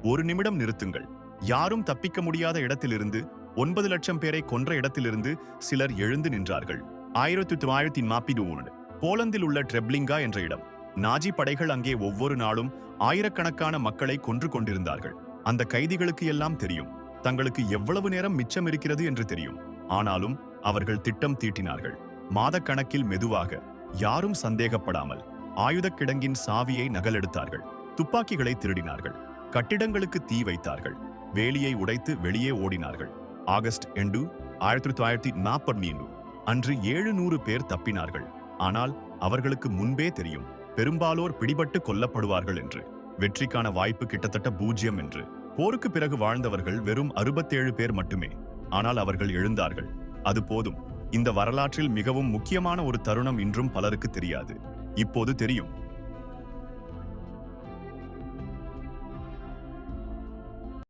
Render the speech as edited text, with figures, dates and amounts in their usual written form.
ஒரு நிமிடம் நிறுத்துங்கள். யாரும் தப்பிக்க முடியாத இடத்திலிருந்து 9 லட்சம் பேரை கொன்ற இடத்திலிருந்து சிலர் எழுந்து நின்றார்கள். 1941 போலந்தில் உள்ள ட்ரெப்லிங்கா என்ற இடம். நாஜி படைகள் அங்கே ஒவ்வொரு நாளும் ஆயிரக்கணக்கான மக்களை கொன்று கொண்டிருந்தார்கள். அந்த கைதிகளுக்கு எல்லாம் தெரியும், தங்களுக்கு எவ்வளவு நேரம் மிச்சம் இருக்கிறது என்று தெரியும். ஆனாலும் அவர்கள் திட்டம் தீட்டினார்கள். மாதக்கணக்கில் மெதுவாக, யாரும் சந்தேகப்படாமல் ஆயுதக் கிடங்கின் சாவியை நகலெடுத்தார்கள். துப்பாக்கிகளை திருடினார்கள். கட்டிடங்களுக்கு தீ வைத்தார்கள். வேலியை உடைத்து வெளியே ஓடினார்கள். ஆகஸ்ட் 2, 1943 அன்று 700 பேர் தப்பினார்கள். ஆனால் அவர்களுக்கு முன்பே தெரியும், பெரும்பாலோர் பிடிபட்டு கொல்லப்படுவார்கள் என்று. வெற்றிக்கான வாய்ப்பு கிட்டத்தட்ட 0 என்று. போருக்கு பிறகு வாழ்ந்தவர்கள் வெறும் 67 பேர் மட்டுமே. ஆனால் அவர்கள் எழுந்தார்கள். அது போதும். இந்த வரலாற்றில் மிகவும் முக்கியமான ஒரு தருணம் இன்றும் பலருக்கு தெரியாது. இப்போது தெரியும்.